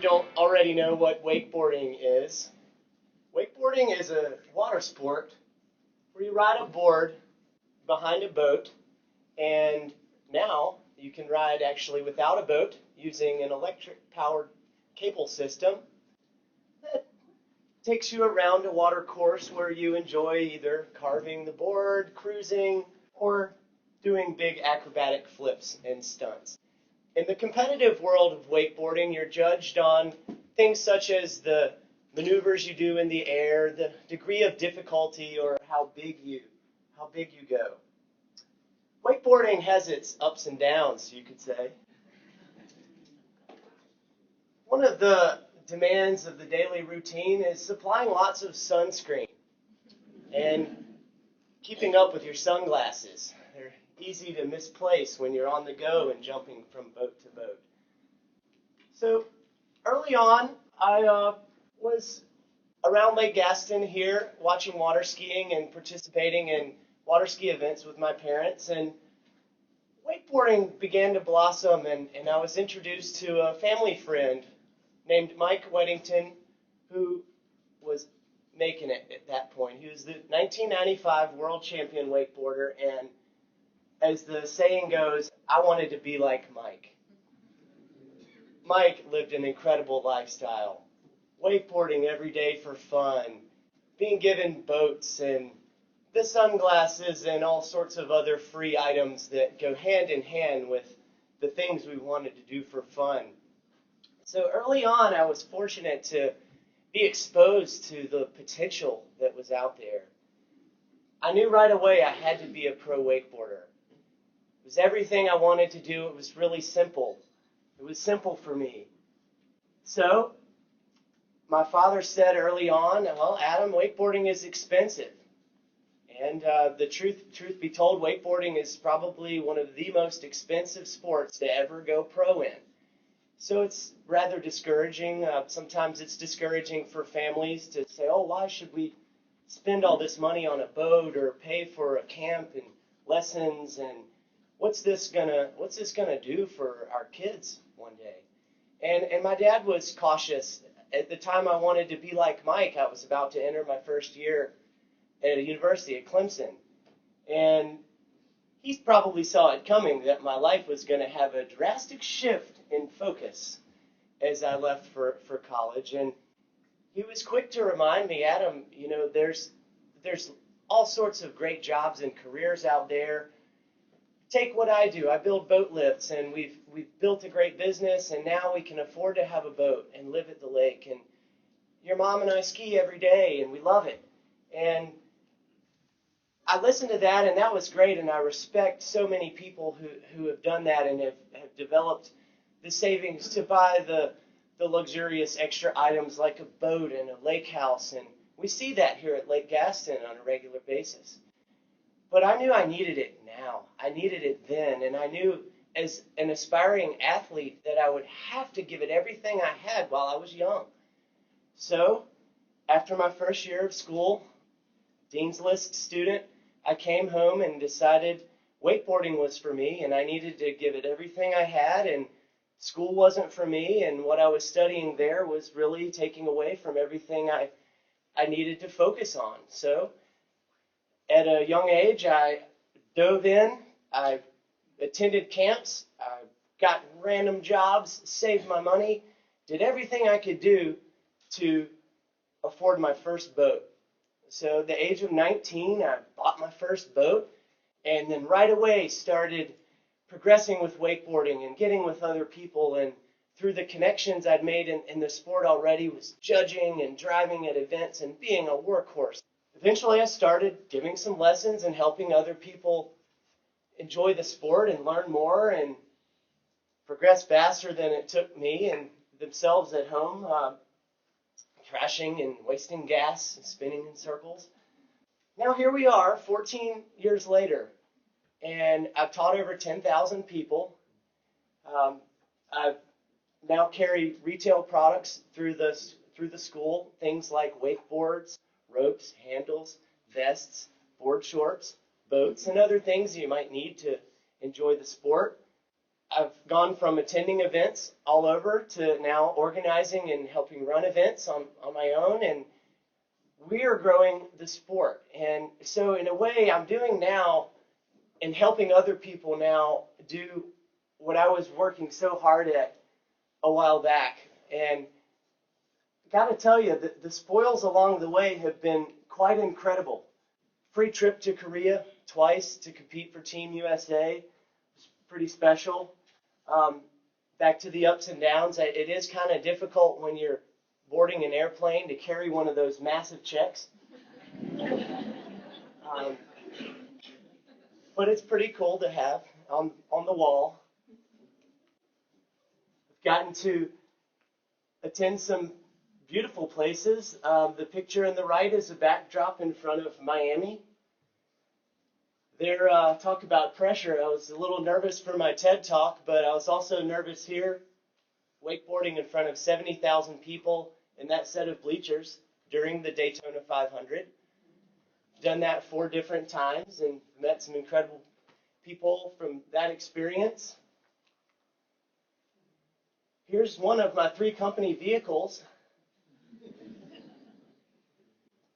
don't already know what wakeboarding is, wakeboarding is a water sport where you ride a board behind a boat, and now you can ride actually without a boat using an electric-powered cable system that takes you around a water course where you enjoy either carving the board, cruising, or doing big acrobatic flips and stunts. In the competitive world of wakeboarding, you're judged on things such as the maneuvers you do in the air, the degree of difficulty, or how big you go. Wakeboarding has its ups and downs, you could say. One of the demands of the daily routine is supplying lots of sunscreen and keeping up with your sunglasses. They're easy to misplace when you're on the go and jumping from boat to boat. So early on, I was around Lake Gaston here watching water skiing and participating in water ski events with my parents, and wakeboarding began to blossom, and I was introduced to a family friend named Mike Weddington, who was making it at that point. He was the 1995 World Champion wakeboarder, and as the saying goes, I wanted to be like Mike. Mike lived an incredible lifestyle, wakeboarding every day for fun, being given boats and the sunglasses and all sorts of other free items that go hand in hand with the things we wanted to do for fun. So early on, I was fortunate to be exposed to the potential that was out there. I knew right away I had to be a pro wakeboarder. It was everything I wanted to do. It was really simple. It was simple for me. So my father said early on, well, Adam, wakeboarding is expensive. And the truth be told, wakeboarding is probably one of the most expensive sports to ever go pro in. So it's rather discouraging. Sometimes it's discouraging for families to say, oh, why should we spend all this money on a boat or pay for a camp and lessons, and what's this gonna do for our kids one day? And my dad was cautious. At the time I wanted to be like Mike. I was about to enter my first year at a university at Clemson. And he probably saw it coming that my life was going to have a drastic shift in focus as I left for college. And he was quick to remind me, Adam, you know, there's all sorts of great jobs and careers out there. Take what I do. I build boat lifts, and we've built a great business, and now we can afford to have a boat and live at the lake. And your mom and I ski every day, and we love it. And I listened to that, and that was great, and I respect so many people who have done that and have developed the savings to buy the luxurious extra items like a boat and a lake house, and we see that here at Lake Gaston on a regular basis. But I knew I needed it now. I needed it then, and I knew as an aspiring athlete that I would have to give it everything I had while I was young. So, after my first year of school, Dean's List student, I came home and decided wakeboarding was for me, and I needed to give it everything I had, and school wasn't for me, and what I was studying there was really taking away from everything I needed to focus on. So at a young age, I dove in, I attended camps, I got random jobs, saved my money, did everything I could do to afford my first boat. So at the age of 19, I bought my first boat, and then right away started progressing with wakeboarding and getting with other people, and through the connections I'd made in the sport already, was judging and driving at events and being a workhorse. Eventually I started giving some lessons and helping other people enjoy the sport and learn more and progress faster than it took me and themselves at home, crashing and wasting gas and spinning in circles. Now here we are, 14 years later, and I've taught over 10,000 people. I now carry retail products through the school, things like wakeboards, ropes, handles, vests, board shorts, boats, and other things you might need to enjoy the sport. I've gone from attending events all over to now organizing and helping run events on my own, and we are growing the sport. And so in a way, I'm doing now and helping other people now do what I was working so hard at a while back. And got to tell you, the spoils along the way have been quite incredible. Free trip to Korea twice to compete for Team USA. It's pretty special. Back to the ups and downs. It is kind of difficult when you're boarding an airplane to carry one of those massive checks. But it's pretty cool to have on the wall. I've gotten to attend some beautiful places. The picture on the right is a backdrop in front of Miami. There, talk about pressure. I was a little nervous for my TED Talk, but I was also nervous here, wakeboarding in front of 70,000 people in that set of bleachers during the Daytona 500. Done that 4 different times and met some incredible people from that experience. Here's one of my 3 company vehicles.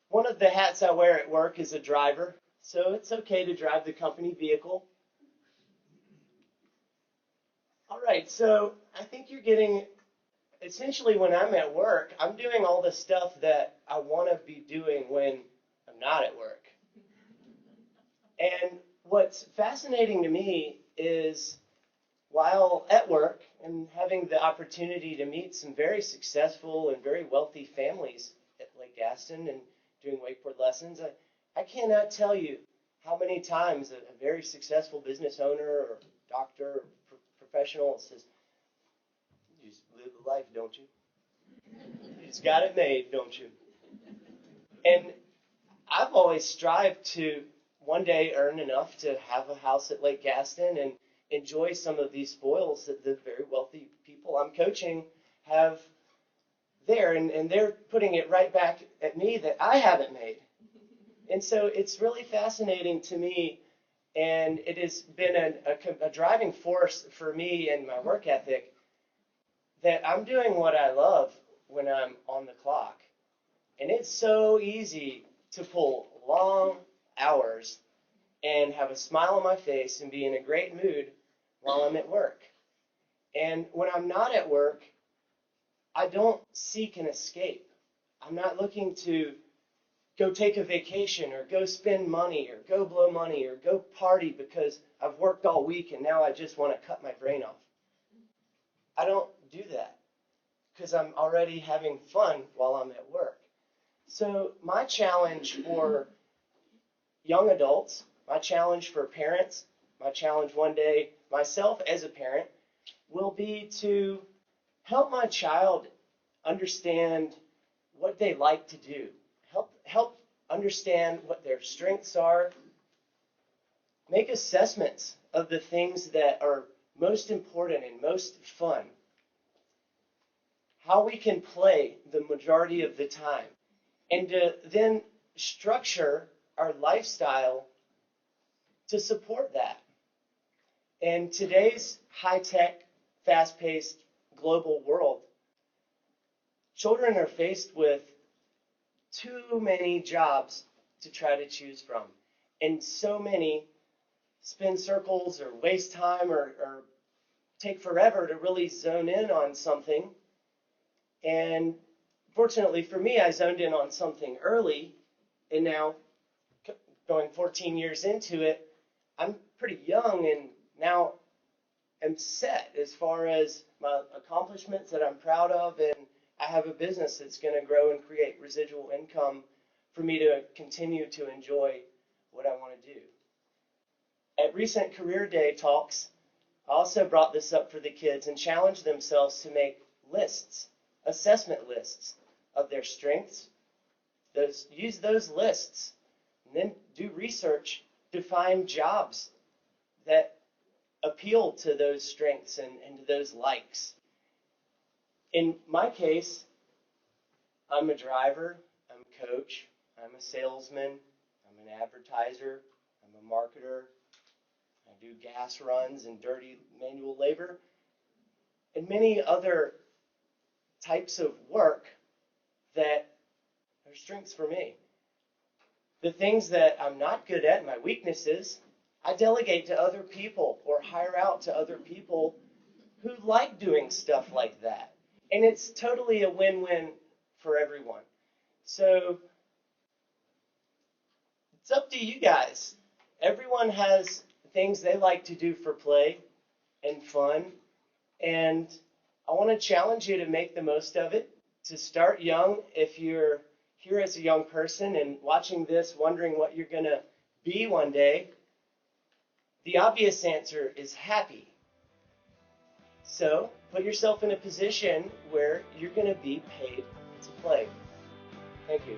One of the hats I wear at work is a driver, so it's okay to drive the company vehicle. All right, so I think you're getting, essentially when I'm at work, I'm doing all the stuff that I want to be doing when I'm not at work. And what's fascinating to me is while at work and having the opportunity to meet some very successful and very wealthy families at Lake Gaston and doing wakeboard lessons, I cannot tell you how many times a very successful business owner or doctor or professional says, "You just live the life, don't you? You just got it made, don't you?" And I've always strived to one day earn enough to have a house at Lake Gaston and enjoy some of these spoils that the very wealthy people I'm coaching have there, and they're putting it right back at me that I haven't made. And so it's really fascinating to me, and it has been a driving force for me and my work ethic that I'm doing what I love when I'm on the clock. And it's so easy to pull long hours and have a smile on my face and be in a great mood while I'm at work. And when I'm not at work, I don't seek an escape. I'm not looking to go take a vacation or go spend money or go blow money or go party because I've worked all week and now I just want to cut my brain off. I don't do that because I'm already having fun while I'm at work. So my challenge for young adults, my challenge for parents, my challenge one day myself as a parent will be to help my child understand what they like to do. Help understand what their strengths are. Make assessments of the things that are most important and most fun. How we can play the majority of the time. And to then structure our lifestyle to support that. In today's high-tech, fast-paced global world, children are faced with too many jobs to try to choose from. And so many spin circles or waste time or take forever to really zone in on something. And fortunately for me, I zoned in on something early, and now going 14 years into it, I'm pretty young and now am set as far as my accomplishments that I'm proud of, and I have a business that's going to grow and create residual income for me to continue to enjoy what I want to do. At recent Career Day talks, I also brought this up for the kids and challenged themselves to make lists, assessment lists of their strengths. Use those lists and then do research to find jobs that appeal to those strengths and to those likes. In my case, I'm a driver, I'm a coach, I'm a salesman, I'm an advertiser, I'm a marketer, I do gas runs and dirty manual labor, and many other types of work that are strengths for me. The things that I'm not good at, my weaknesses, I delegate to other people or hire out to other people who like doing stuff like that. And it's totally a win-win for everyone. So it's up to you guys. Everyone has things they like to do for play and fun. And I want to challenge you to make the most of it, to start young. If you're here as a young person and watching this wondering what you're going to be one day, the obvious answer is happy. So put yourself in a position where you're going to be paid to play. Thank you.